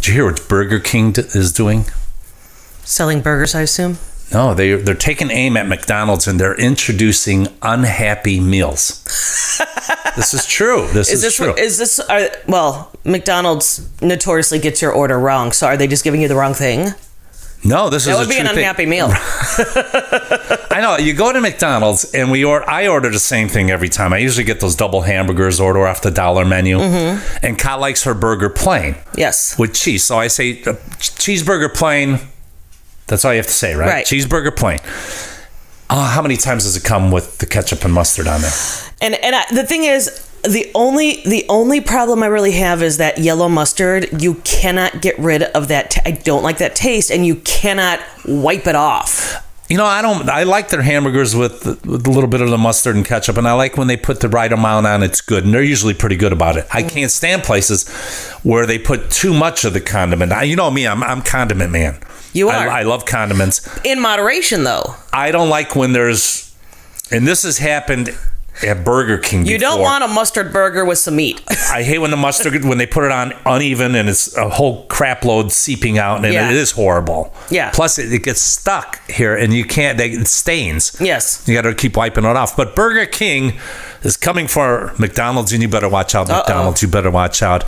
Did you hear what Burger King is doing? Selling burgers, I assume? No, they're taking aim at McDonald's and they're introducing unhappy meals. This is true. This is true. Well, McDonald's notoriously gets your order wrong, so are they just giving you the wrong thing? No, this is that would be an unhappy meal. I know. You go to McDonald's and I order the same thing every time. I usually get those double hamburgers, order off the $1 menu. And Kat likes her burger plain. Yes. With cheese. So I say cheeseburger plain. That's all you have to say, right? Cheeseburger plain. How many times does it come with the ketchup and mustard on there? And the thing is, the only problem I really have is that yellow mustard. You cannot get rid of that. I don't like that taste, and you cannot wipe it off. You know, I like their hamburgers with a little bit of the mustard and ketchup, and I like when they put the right amount on. It's good, and they're usually pretty good about it. I can't stand places where they put too much of the condiment. You know me, I'm condiment man. You are. I love condiments. In moderation, though. I don't like when there's, and this has happened at Burger King before. You don't want a mustard burger with some meat. I hate when the mustard, when they put it on uneven and it's a whole crap load seeping out, and it is horrible. Yeah. Plus, it gets stuck here, and you can't, it stains. Yes. You got to keep wiping it off. But Burger King is coming for McDonald's, and you better watch out, McDonald's. You better watch out.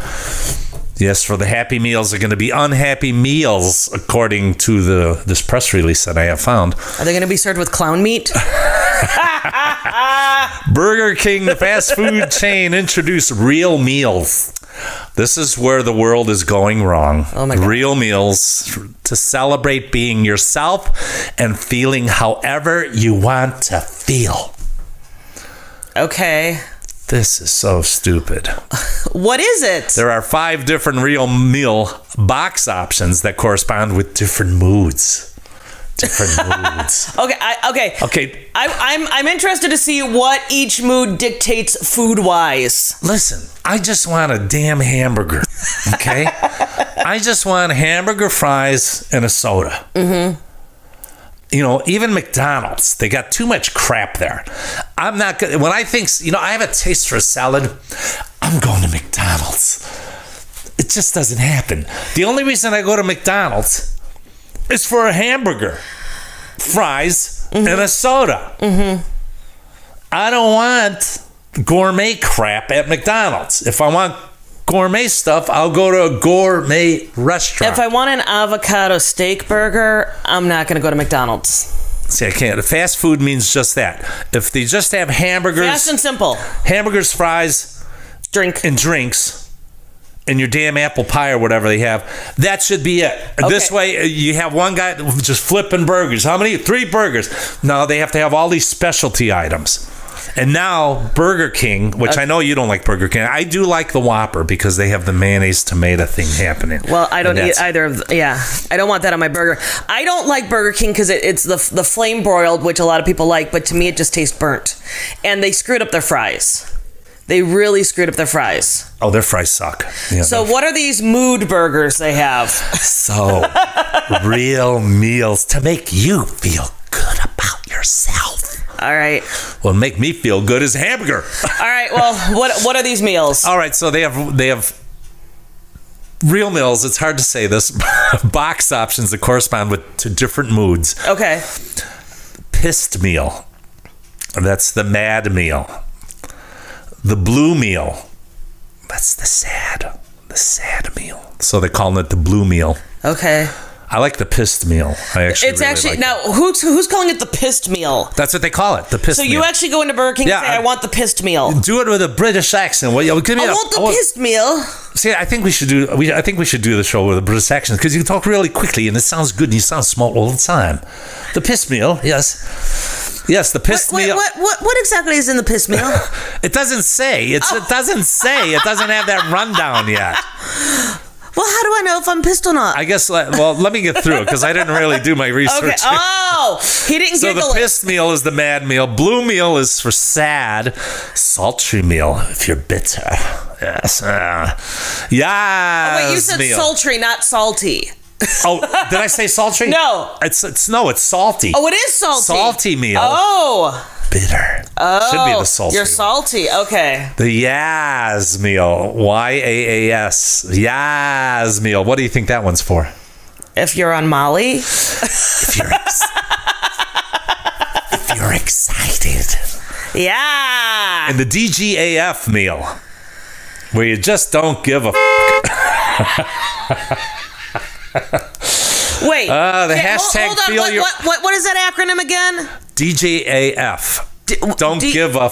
Yes, for the Happy Meals are going to be unhappy meals, according to this press release that I have found. Are they going to be served with clown meat? Burger King, the fast food chain, introduced real meals. This is where the world is going wrong. Oh my God. Real meals to celebrate being yourself and feeling however you want to feel. Okay. This is so stupid. What is it? There are 5 different real meal box options that correspond with different moods. Okay. I'm interested to see what each mood dictates food-wise. Listen, I just want a damn hamburger. Okay, I just want hamburger, fries, and a soda. Mm-hmm. You know, even McDonald's, they got too much crap there. I'm not good. When I think, you know, I have a taste for a salad, I'm going to McDonald's. It just doesn't happen. The only reason I go to McDonald's is for a hamburger, fries, and a soda. Mm-hmm. I don't want gourmet crap at McDonald's. If I want gourmet stuff, I'll go to a gourmet restaurant. If I want an avocado steak burger, I'm not going to go to McDonald's. See, I can't. Fast food means just that. If they just have hamburgers, fast and simple, hamburgers, fries, and drinks, and your damn apple pie or whatever they have, that should be it. Okay. This way, you have one guy just flipping burgers. How many? 3 burgers. No, they have to have all these specialty items. And now Burger King, which I know you don't like Burger King. I do like the Whopper because they have the mayonnaise tomato thing happening. Well, I don't eat either of I don't want that on my burger. I don't like Burger King because it's the flame broiled, which a lot of people like, but to me it just tastes burnt. And they screwed up their fries. They really screwed up their fries. Oh, their fries suck. Yeah, so what are these mood burgers they have? So, real meals to make you feel good about yourself. All right. Well, make me feel good as a hamburger. All right. Well, what are these meals? All right. So they have real meals. It's hard to say this. Box options that correspond to different moods. Okay. Pissed meal. That's the mad meal. The blue meal. That's the sad meal. So they're calling it the blue meal. Okay. I like the pissed meal. It's really like now it. Who's calling it the pissed meal? That's what they call it, the pissed meal. So you actually go into Burger King and say, I want the pissed meal. Do it with a British accent. Well, give me I want the pissed meal. See, I think we should do the show with a British accent because you talk really quickly and it sounds good and you sound smart all the time. The pissed meal, yes. Yes, the pissed meal. What exactly is in the pissed meal? It doesn't say. It doesn't say. It doesn't have that rundown yet. Well, how do I know if I'm pissed or not? I guess, well, let me get through it because I didn't really do my research. Okay. Oh, he didn't giggle. So the pissed meal is the mad meal. Blue meal is for sad. Sultry meal if you're bitter. Yes. Oh, wait, you said sultry, not salty. Oh, did I say sultry? No. It's salty. Oh, it is salty. Salty meal. Oh. bitter. Oh, should be the sultry. You're salty. Okay. The Yaz meal. Yaas. Yaz meal. What do you think that one's for? If you're on Molly. If you're excited. Yeah. And the DGAF meal, where you just don't give a Wait. The hashtag hold on. feel your... What is that acronym again? DGAF. Don't give a...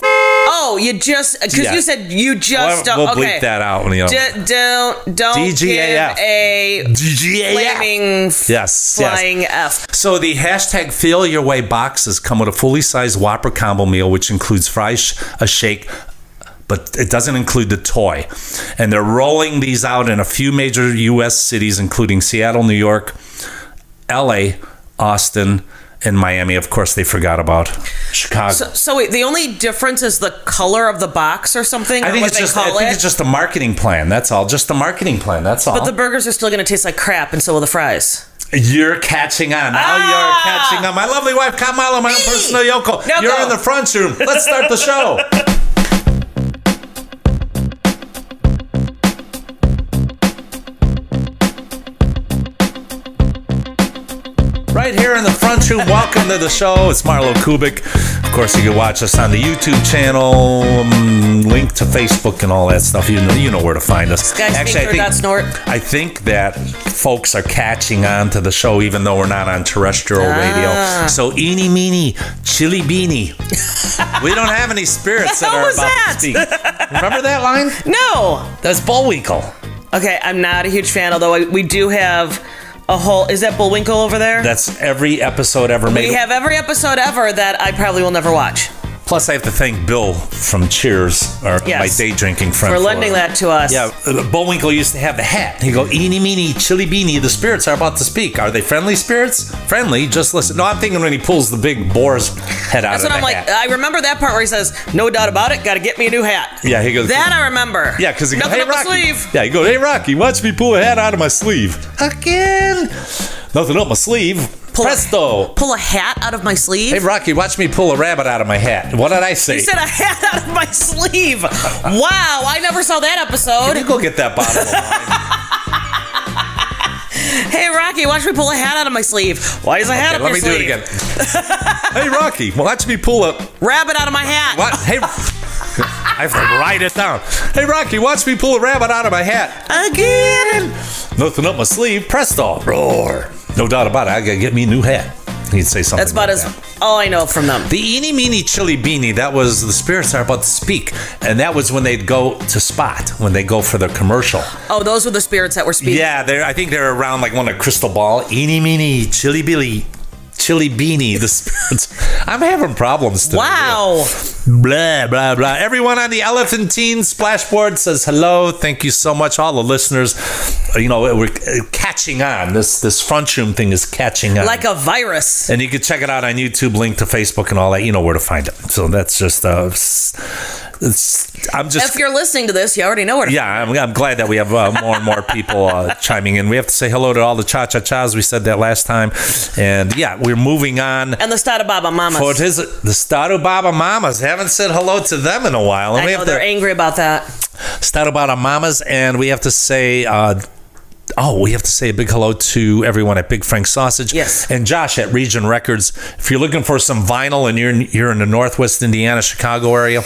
Oh, you just... Because you said you just don't... We'll bleep that out when you... Don't DGAF. give a DGAF. flaming flying F. So the hashtag Feel Your Way boxes come with a fully sized Whopper combo meal, which includes fries, a shake, but it doesn't include the toy. And they're rolling these out in a few major U.S. cities, including Seattle, New York, L.A., Austin, and Miami. Of course, they forgot about Chicago. So wait, the only difference is the color of the box or something? I think it's just a marketing plan. That's all. Just a marketing plan. That's all. But the burgers are still going to taste like crap, and so will the fries. You're catching on. Now you're catching on. My lovely wife, Kamala, my own personal Yoko. You're in the front room. Let's start the show. Right here in the front room. Welcome to the show. It's MarlowKubic. Of course, you can watch us on the YouTube channel, link to Facebook and all that stuff. You know where to find us. Actually, I think that folks are catching on to the show, even though we're not on terrestrial radio. So, eeny, meeny, chili beanie. We don't have any spirits that are about to speak. Remember that line? No. That's Bullwinkle. Okay, I'm not a huge fan, although we do have a whole... Is that Bullwinkle over there? That's every episode ever made. We have every episode ever that I probably will never watch. Plus, I have to thank Bill from Cheers, or my day drinking friend, for lending that to us. Yeah, Bullwinkle used to have the hat. He'd go, eeny, meeny, chili beanie, the spirits are about to speak. Are they friendly spirits? Friendly, just listen. No, I'm thinking when he pulls the big boar's head out of the hat. That's what I'm like. I remember that part where he says, no doubt about it, gotta get me a new hat. Yeah, he goes. That I remember. Yeah, because he goes, Nothing hey, up my Rocky. Sleeve. Yeah, he goes, hey, Rocky, watch me pull a hat out of my sleeve. Again. Nothing up my sleave. Presto. Pull a hat out of my sleeve? Hey, Rocky, watch me pull a rabbit out of my hat. What did I say? You said a hat out of my sleeve. Wow, I never saw that episode. Can you go get that bottle of wine? Hey, Rocky, watch me pull a hat out of my sleeve. Why is a hat up your sleeve? Let me do it again. Hey, Rocky, watch me pull a... rabbit out of my hat. What? Hey... I have to write it down. Hey, Rocky, watch me pull a rabbit out of my hat. Again. Nothing up my sleeve. Presto. Roar. No doubt about it. I gotta get me a new hat. He'd say something. That's about all I know from them. The eeny, meeny, chili beanie, that was the spirits are about to speak. And that was when they'd go to spot, when they go for the commercial. Oh, those were the spirits that were speaking? Yeah, I think they're around like one of Crystal Ball. Eeny, meeny, chili billy. Chili beanie, the spirits. I'm having problems today. Wow. Blah, blah, blah. Everyone on the Elephantine Splashboard says hello. Thank you so much. All the listeners, we're catching on. This FrunchRoom thing is catching on. Like a virus. And you can check it out on YouTube, link to Facebook and all that. You know where to find it. So that's just... if you're listening to this, you already know where to find it. I'm glad that we have more and more people chiming in. We have to say hello to all the cha-cha-chas. We said that last time. And yeah, we're moving on. And the Stado Baba Mamas. The Stado Baba Mamas. Haven't said hello to them in a while. And I know they're angry about that. Stado Baba Mamas. And we have to say... we have to say a big hello to everyone at Big Frank Sausage. Yes. And Josh at Region Records. If you're looking for some vinyl and you're in the Northwest Indiana, Chicago area...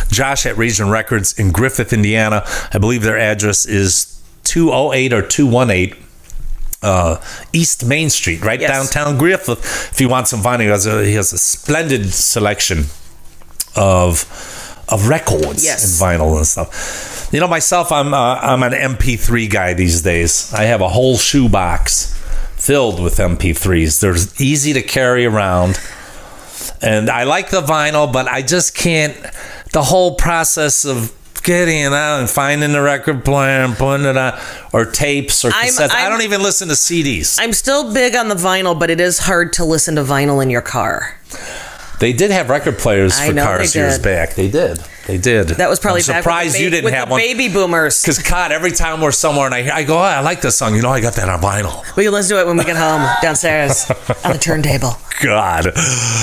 Josh at Region Records in Griffith, Indiana. I believe their address is 208 or 218 East Main Street, right downtown Griffith. If you want some vinyl, he has a splendid selection of records and vinyl and stuff. Myself, I'm an MP3 guy these days. I have a whole shoebox filled with MP3s. They're easy to carry around. And I like the vinyl, but I just can't... The whole process of getting it out and finding the record player and putting it on, or tapes or cassettes. I don't even listen to CDs. I'm still big on the vinyl, but it is hard to listen to vinyl in your car. They did have record players for cars years back. They did. That was probably I'm surprised you didn't have one. Baby boomers. Because God, every time we're somewhere and I go, oh, I like this song. You know, I got that on vinyl. We can listen to it when we get home downstairs on the turntable. God.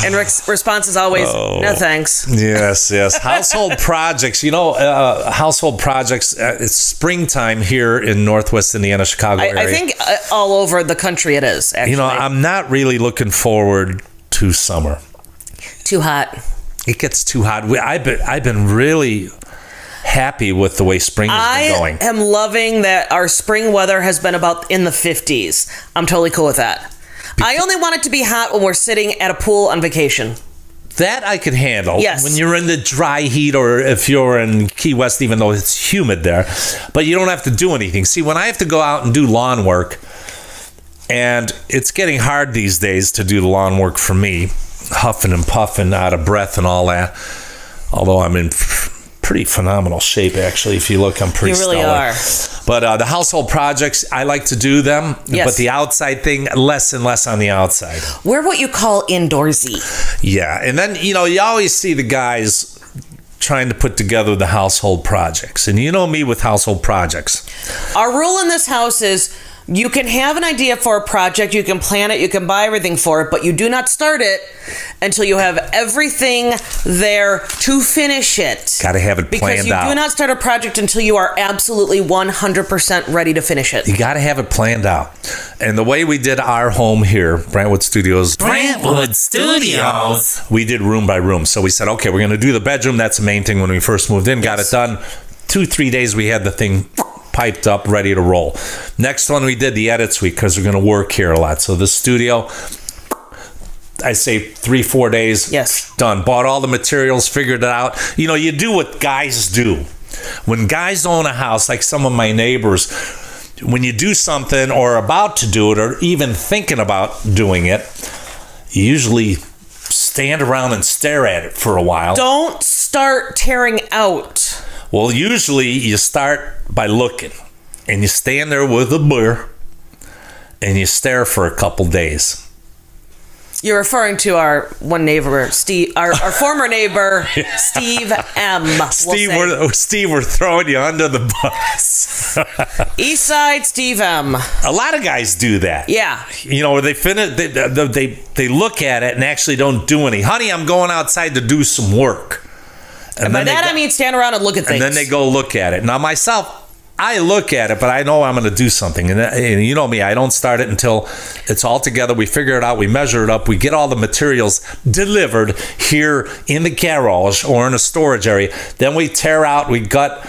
And Rick's response is always, no thanks. Yes. Household projects. You know, household projects. It's springtime here in Northwest Indiana, Chicago area. I think all over the country it is, actually. You know, I'm not really looking forward to summer. Too hot. It gets too hot. I've been really happy with the way spring has been going. I am loving that our spring weather has been about in the 50s. I'm totally cool with that. I only want it to be hot when we're sitting at a pool on vacation. That I could handle. Yes. When you're in the dry heat, or if you're in Key West, even though it's humid there. But you don't have to do anything. See, when I have to go out and do lawn work, and it's getting hard these days to do the lawn work for me, huffing and puffing, out of breath and all that. Although I'm in pretty phenomenal shape, actually. If you look, I'm pretty stellar. You really are. But the household projects, I like to do them. Yes. But the outside thing, less and less on the outside. We're what you call indoorsy. Yeah. And then, you know, you always see the guys trying to put together the household projects. And you know me with household projects. Our rule in this house is you can have an idea for a project, you can plan it, you can buy everything for it, but you do not start it until you have everything there to finish it. Got to have it planned out. Because you do not start a project until you are absolutely 100% ready to finish it. You got to have it planned out. And the way we did our home here, Brentwood Studios, we did room by room. So we said, okay, we're going to do the bedroom. That's the main thing when we first moved in. Got it done. 2-3 days we had the thing piped up, ready to roll. Next one, we did the edit suite because we're going to work here a lot. So the studio, I say 3-4 days. Yes. Done. Bought all the materials, figured it out. You know, you do what guys do. When guys own a house, like some of my neighbors, when you do something or about to do it or even thinking about doing it, you usually stand around and stare at it for a while. Don't start tearing out. Well, usually you start by looking, and you stand there with a mirror, and you stare for a couple days. You're referring to our one neighbor, Steve, our former neighbor, Steve M. Steve, we're throwing you under the bus. East Side Steve M. A lot of guys do that. Yeah. You know, they finish, they look at it and actually don't do any. Honey, I'm going outside to do some work. And by that I mean stand around and look at things. And then they go look at it. Now myself, I look at it, but I know I'm going to do something. And you know me, I don't start it until it's all together. We figure it out. We measure it up. We get all the materials delivered here in the garage or in a storage area. Then we tear out. We gut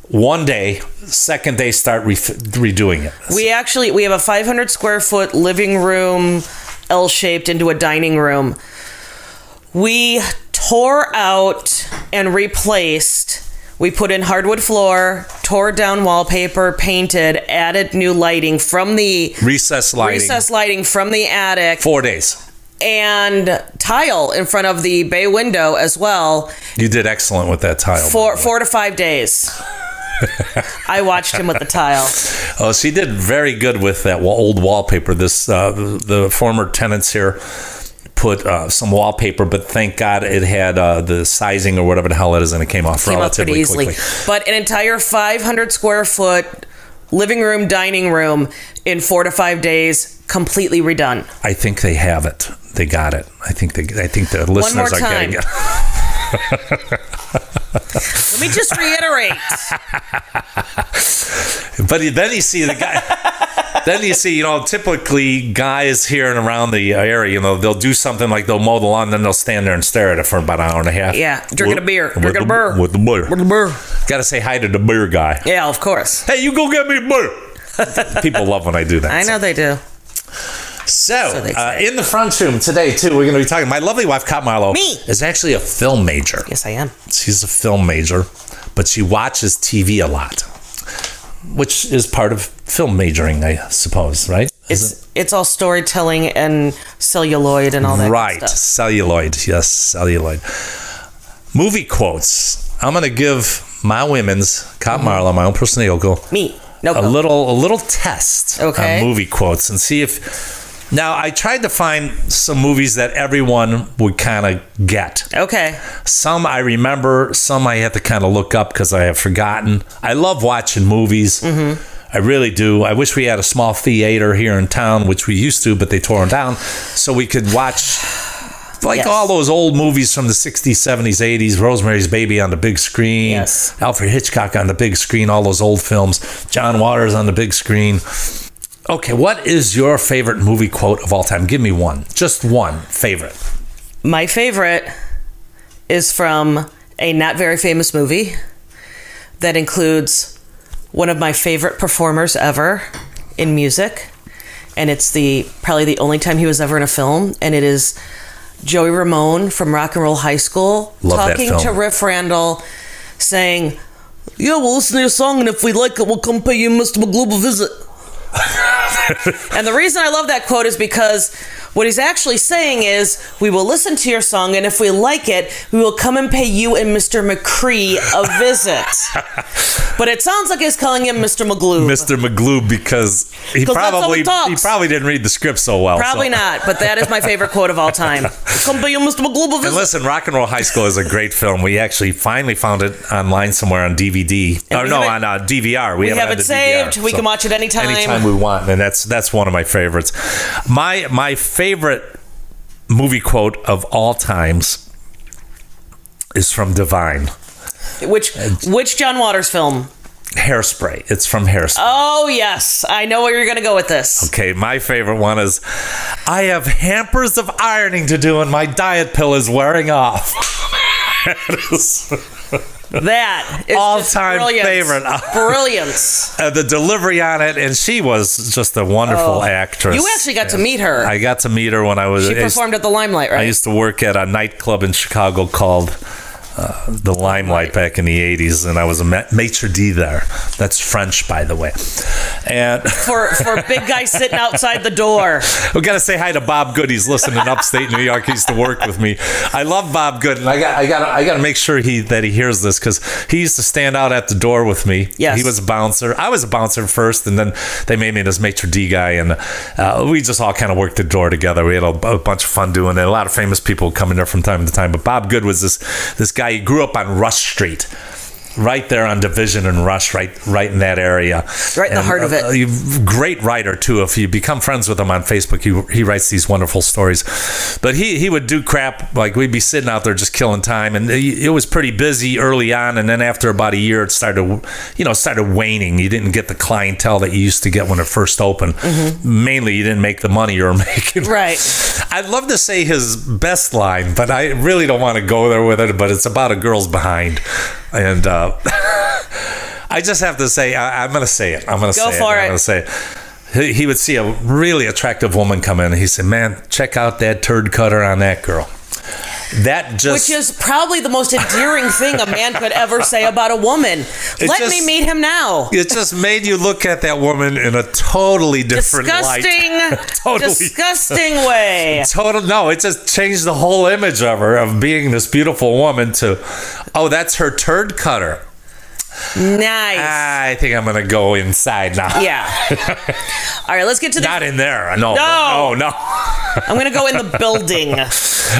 one day. Second day, start redoing it. We have a 500 square foot living room, L-shaped into a dining room. We tore out and replaced. We put in hardwood floor, tore down wallpaper, painted, added new lighting from the recessed lighting from the attic. 4 days. And tile in front of the bay window as well. You did excellent with that tile. 4 to 5 days. I watched him with the tile. Oh, she did very good with that old wallpaper. This the former tenants here put some wallpaper, but thank God it had the sizing or whatever the hell it is, and it came off relatively quickly. But an entire 500 square foot living room, dining room in 4 to 5 days, completely redone. I think they have it. They got it. I think the listeners are getting it. Let me just reiterate. But then you see the guy. Then you see, typically guys here and around the area, they'll do something like they'll mow the lawn, then they'll stand there and stare at it for about an hour and a half. Yeah, drinking a beer. With the beer. Got to say hi to the beer guy. Yeah, of course. Hey, you go get me a beer. People love when I do that. I know they do. So in the front room today, too, we're going to be talking. My lovely wife, Kat Marlow, is actually a film major. Yes, I am. She's a film major, but she watches TV a lot, which is part of film majoring, I suppose, right? It's all storytelling and celluloid and all that right, stuff. Celluloid. Yes, celluloid. Movie quotes. I'm going to give my women's, Kat Marlow, my own personal Yoko, me. No, a little test on movie quotes and see if Now, I tried to find some movies that everyone would kind of get. Okay. Some I remember, some I have to kind of look up because I have forgotten. I love watching movies. I really do. I wish we had a small theater here in town, which we used to, but they tore them down, so we could watch all those old movies from the 60s, 70s, 80s, Rosemary's Baby on the big screen, Alfred Hitchcock on the big screen, all those old films, John Waters on the big screen. Okay, what is your favorite movie quote of all time? Give me one. Just one favorite. My favorite is from a not very famous movie that includes one of my favorite performers ever in music. And it's probably the only time he was ever in a film. And it is Joey Ramone from Rock and Roll High School. Love talking that to film. Riff Randall, saying, "Yeah, we'll listen to your song, and if we like it, we'll come pay you Mr. McGloob a visit." And the reason I love that quote is because what he's actually saying is, we will listen to your song, and if we like it, we will come and pay you and Mr. McCree a visit. But it sounds like he's calling him Mr. McGloob. Mr. McGloob, because he probably didn't read the script so well. Probably not, but that is my favorite quote of all time. Come pay you Mr. McGloob a visit. And listen, Rock and Roll High School is a great film. We actually finally found it online somewhere on DVD. On DVR. We have it saved. DVR, we can watch it anytime. Anytime we want, and that's one of my favorites. My favorite movie quote of all times is from Divine. Which John Waters film? Hairspray. It's from Hairspray. Oh, yes. I know where you're going to go with this. Okay, my favorite one is, "I have hampers of ironing to do and my diet pill is wearing off." That is all-time favorite. Brilliance. The delivery on it, and she was just a wonderful actress. You actually got to meet her. I got to meet her when I was... She performed at the Limelight, right? I used to work at a nightclub in Chicago called the Limelight back in the 80s, and I was a maitre d' there. That's French, by the way. And for big guy sitting outside the door. We got to say hi to Bob Good. He's listening in upstate New York. He used to work with me. I love Bob Good, and I got to make sure that he hears this, because he used to stand out at the door with me. Yes. He was a bouncer. I was a bouncer first, and then they made me this maitre d' guy, and we just all kind of worked the door together. We had a bunch of fun doing it. A lot of famous people would come in there from time to time, but Bob Good was this guy. He grew up on Rush Street, right there on Division and Rush, right in that area. Right in the heart of it. Great writer, too. If you become friends with him on Facebook, he writes these wonderful stories. But he would do crap, like we'd be sitting out there just killing time, and it was pretty busy early on, and then after about a year, it started waning. You didn't get the clientele that you used to get when it first opened. Mm-hmm. Mainly, you didn't make the money you were making. Right. I'd love to say his best line, but I really don't want to go there with it, but it's about a girl's behind. And I just have to say, I'm going to say it. I'm going to say it. He would see a really attractive woman come in, and he'd say, "Man, check out that turd cutter on that girl." Which is probably the most endearing thing a man could ever say about a woman. Let me meet him now. It just made you look at that woman in a totally different light. Disgusting way. No, it just changed the whole image of her, of being this beautiful woman, to, oh, that's her turd cutter. Nice. I think I'm going to go inside now. Yeah. All right, let's get to the... Not in there. No. I'm going to go in the building.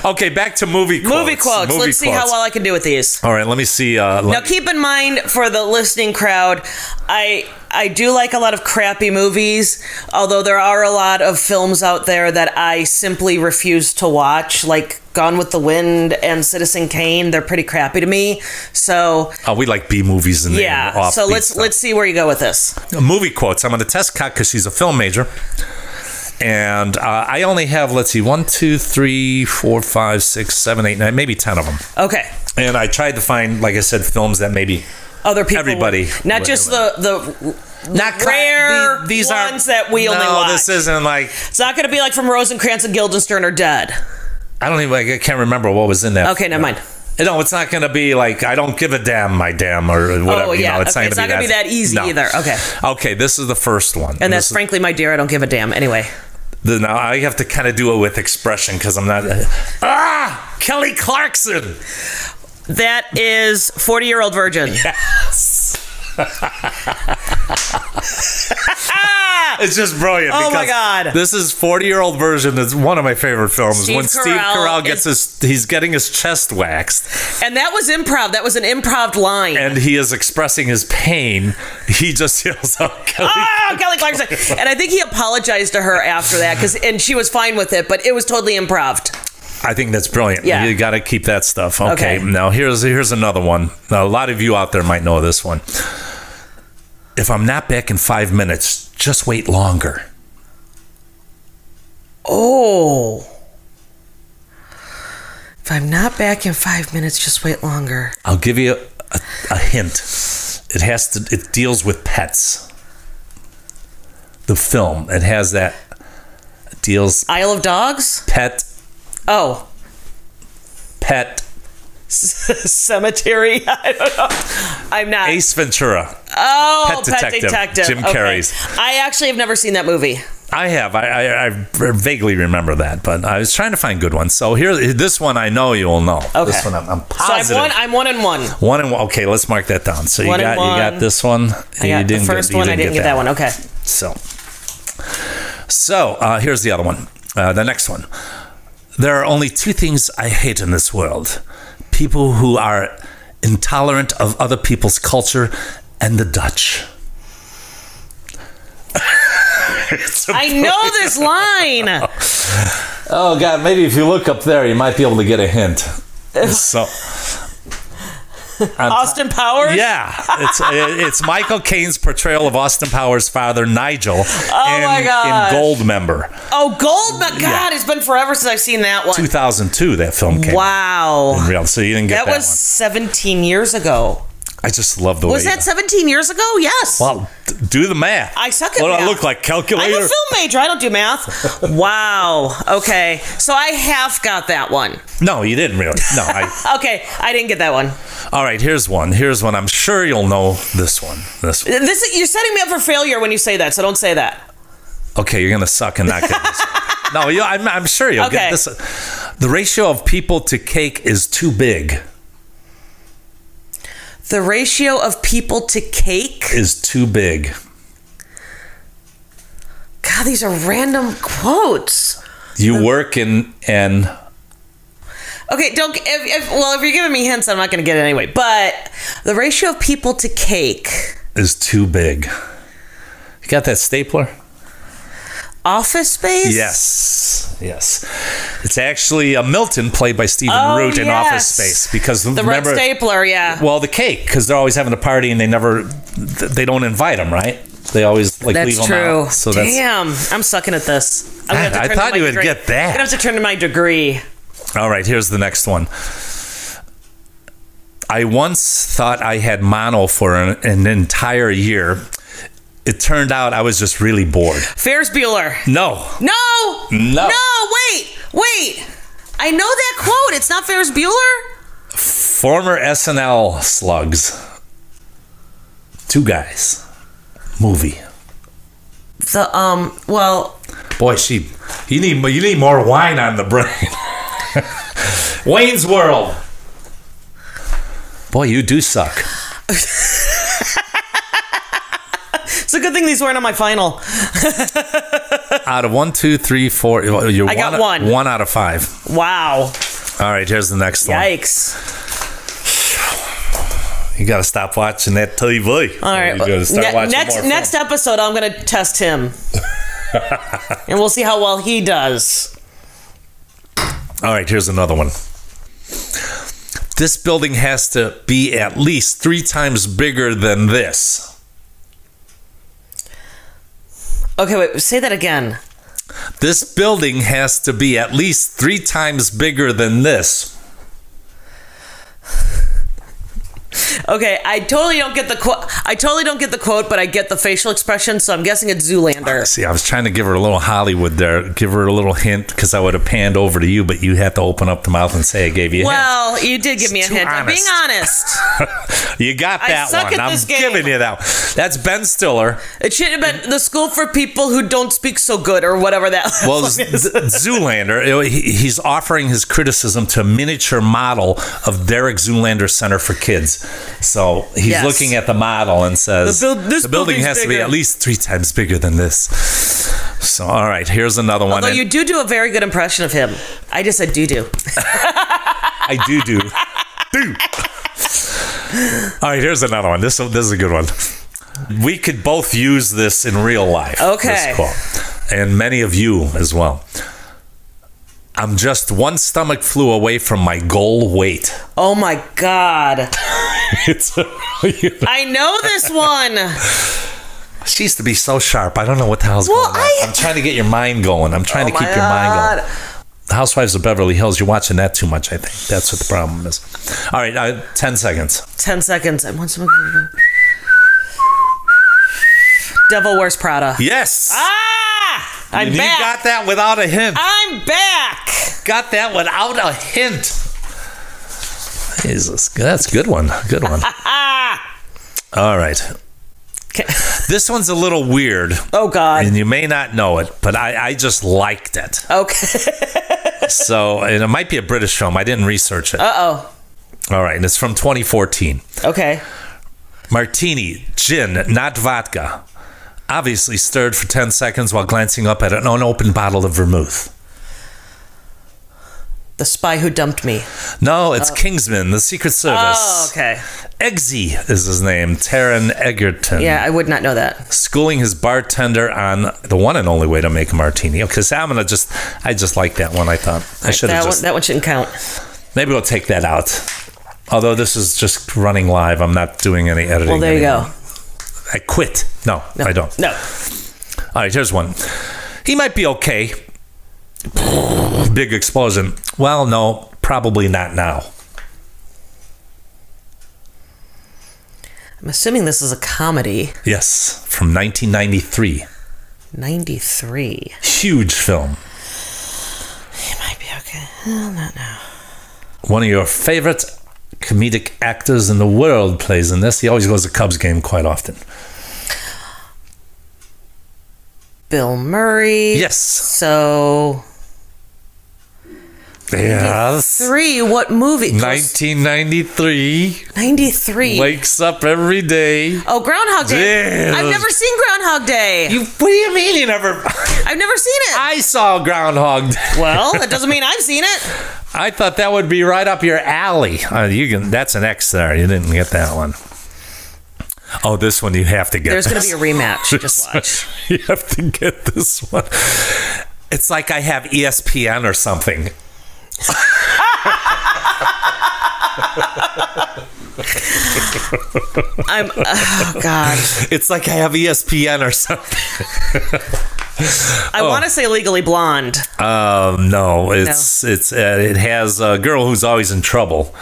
Okay, back to movie quotes. Let's see how well I can do with these. All right, let me see. Now, keep in mind, for the listening crowd, I do like a lot of crappy movies, although there are a lot of films out there that I simply refuse to watch, like Gone with the Wind and Citizen Kane. They're pretty crappy to me. So we like B movies and so let's see where you go with this. Movie quotes. I'm going to test Kat because she's a film major. And I only have, 1, 2, 3, 4, 5, 6, 7, 8, 9, maybe 10 of them. Okay. And I tried to find, like I said, films that maybe other people, everybody, not just the not rare these ones that we only watch. No, this isn't like, it's not going to be like from Rosencrantz and Guildenstern are dead. I can't remember what was in that. Okay, never mind. No, it's not going to be like, I don't give a damn, my damn, or whatever. Oh, yeah. It's not going to be that easy either. Okay. Okay, this is the first one. And that's frankly, my dear, I don't give a damn. Anyway. Now, I have to kind of do it with expression because I'm not... Kelly Clarkson! That is 40-Year-Old Virgin. Yes! It's just brilliant. Oh my because God. This is 40-year-old version. It's one of my favorite films. Steve when Steve Carell Carell he's getting his chest waxed. And that was improv. That was an improv line. And he is expressing his pain. He just yells out, Kelly. Oh, Kelly Clarkson. And I think he apologized to her after that, and she was fine with it, but it was totally improv. I think that's brilliant. Yeah. You got to keep that stuff. Okay. Now here's another one. Now, a lot of you out there might know this one. If I'm not back in 5 minutes, just wait longer. Oh. If I'm not back in 5 minutes, just wait longer. I'll give you a hint. It deals with pets. The film. It has that. It deals. Isle of Dogs? Pet. Oh. Pet. Cemetery? I don't know. I'm not. Ace Ventura. Oh, Pet Detective. Jim Carrey's. I actually have never seen that movie. I have. I vaguely remember that, but I was trying to find good ones. So this one I know you'll know. Okay. This one I'm positive. So I'm 1 and 1. 1 and 1. Okay, let's mark that down. So you got this one. I got the first one. I didn't get that one. Okay. So here's the other one. The next one. There are only 2 things I hate in this world: people who are intolerant of other people's culture and the Dutch. I know this line. Oh God! Maybe if you look up there, you might be able to get a hint. So, Austin Powers. Yeah, it's Michael Caine's portrayal of Austin Powers' father Nigel. My God! In Goldmember. Oh, Goldmember! God, it's been forever since I've seen that one. 2002, that film came. Wow. In real, so you didn't get that was 17 years ago. I just love the way. Was that 17 years ago? Yes. Well, do the math. I suck at math. What do I math. look like? Calculator? I'm a film major. I don't do math. Wow. Okay. So I half got that one. No, you didn't really. No. Okay. I didn't get that one. All right. Here's one. I'm sure you'll know this one. You're setting me up for failure when you say that, so don't say that. Okay. You're going to suck and not get this one. No, I'm sure you'll get this. The ratio of people to cake is too big. The ratio of people to cake is too big. God, these are random quotes. You work in an. Okay, if you're giving me hints, I'm not going to get it anyway. But the ratio of people to cake is too big. You got that stapler? Office Space? Yes. It's actually a Milton played by Stephen Root in Office Space, because the red stapler, yeah. Well, the cake, because they're always having a party and they don't invite them, right? They always leave them out. So damn, I'm sucking at this. I thought you would get that. I'm gonna have to turn to my degree. All right, here's the next one. I once thought I had mono for an entire year. It turned out I was just really bored. Ferris Bueller. No. Wait. I know that quote. It's not Ferris Bueller? Former SNL slugs. 2 guys. Movie. Boy, you need more wine on the brain. Wayne's World. Boy, you do suck. It's a good thing these weren't on my final. Out of 1, 2, 3, 4, I got 1. 1 out of 5. Wow. All right, here's the next one. Yikes. You got to stop watching that TV. All right. Next episode, I'm going to test him. And we'll see how well he does. All right, here's another one. This building has to be at least 3 times bigger than this. Okay, wait, say that again. This building has to be at least 3 times bigger than this. Okay, I totally don't get the quote. But I get the facial expression, so I'm guessing it's Zoolander. See, I was trying to give her a little Hollywood there, give her a little hint, because I would have panned over to you, but you had to open up the mouth and say I gave you a hint. Well, you did give me a hint. I'm being honest. You got that one. I'm giving you that one. That's Ben Stiller. It should have been The School for People Who Don't Speak So Good, or whatever that well, is. Zoolander, he's offering his criticism to a miniature model of Derek Zoolander Center for Kids. So he's Yes. looking at the model and says, this the building building's has to be bigger." at least 3 times bigger than this. So, all right, here's another one. Although you do a very good impression of him. I just said do. I do. Do. All right, here's another one. This is a good one. We could both use this in real life. Okay. This quote. And many of you as well. I'm just one stomach flu away from my goal weight. Oh my God. I know this one. She used to be so sharp. I don't know what the hell's going on. I'm trying to get your mind going. I'm trying to keep your mind going. The Housewives of Beverly Hills, you're watching that too much, I think. That's what the problem is. All right, 10 seconds. 10 seconds. I want some. Devil Wears Prada. Yes. I'm you back. got that without a hint. I'm back. Got that without a hint. Jesus, that's a good one. Good one. All right. This one's a little weird. Oh, God. And you may not know it, but I just liked it. Okay. So, and it might be a British film. I didn't research it. Uh-oh. All right, and it's from 2014. Okay. Martini, gin, not vodka. Obviously stirred for 10 seconds while glancing up at an unopened bottle of vermouth. The Spy Who Dumped Me. No, it's Kingsman, the Secret Service. Oh, okay. Eggsy is his name, Taron Egerton. Yeah, I would not know that. Schooling his bartender on the one and only way to make a martini. Because I just like that one. I thought I should have just. That one shouldn't count. Maybe we'll take that out. Although this is just running live, I'm not doing any editing. Well, there you anymore. go. I quit. No, I don't. No. All right, here's one. He might be okay. Big explosion. Well, no, probably not now. I'm assuming this is a comedy. Yes, from 1993. 93. Huge film. He might be okay. Not now. One of your favorite comedic actors in the world plays in this. He always goes to Cubs game quite often. Bill Murray. Yes. So. Yes. 3. What movie? 1993. 93. Wakes up every day. Oh, Groundhog Day. Yes. I've never seen Groundhog Day. What do you mean you never? I've never seen it. I saw Groundhog Day. Well, that doesn't mean I've seen it. I thought that would be right up your alley. That's an X there. You didn't get that one. Oh, this one you have to get. There's going to be a rematch. Just watch. You have to get this one. It's like I have ESPN or something. Oh God. It's like I have ESPN or something. I want to say Legally Blonde. No, it has a girl who's always in trouble.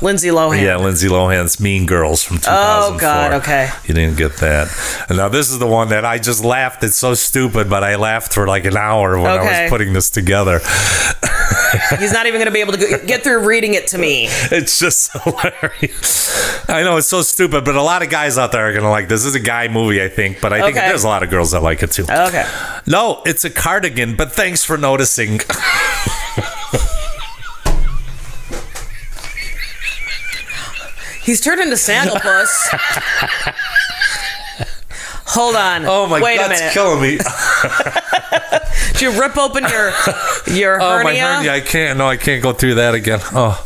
Lindsay Lohan. Yeah, Lindsay Lohan's Mean Girls from 2004. Oh God, okay. You didn't get that. And now this is the one that I just laughed. It's so stupid, but I laughed for like an hour when I was putting this together. He's not even going to be able to get through reading it to me. It's just hilarious. I know it's so stupid, but a lot of guys out there are going to like this. This is a guy movie, I think, but I think there's a lot of girls that like it too. Okay. No, it's a cardigan, but thanks for noticing. He's turned into Sandalpuss. Hold on. Oh my God, that's killing me. Did you rip open your hernia? Oh, my hernia. I can't go through that again. Oh.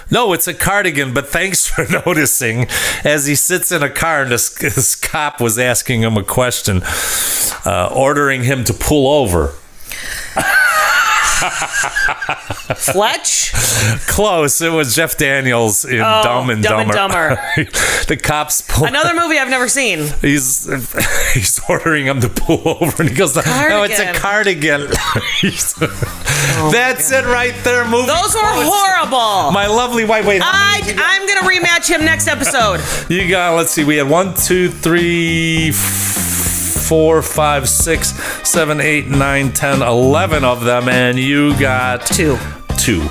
No, it's a cardigan, but thanks for noticing. As he sits in a car and this cop was asking him a question, ordering him to pull over. Fletch? Close. It was Jeff Daniels in Dumb and Dumber. The cops pull. Another movie I've never seen. He's ordering him to pull over, and he goes, "No, it's a cardigan." That's it right there. Movie. Those were horrible. My lovely wife. Wait, I'm gonna rematch him next episode. You got. Let's see. We had 1, 2, 3, 4, 5, 6, 7, 8, 9, 10, 11 of them, and you got 2. 2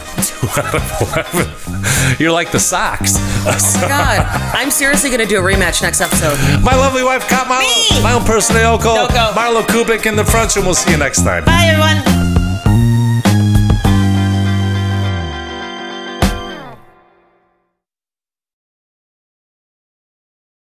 out of 11. You're like the Sox. Oh my God. I'm seriously going to do a rematch next episode. My lovely wife, Marlo, my own person, Marlo Kubic in the front room. We'll see you next time. Bye, everyone.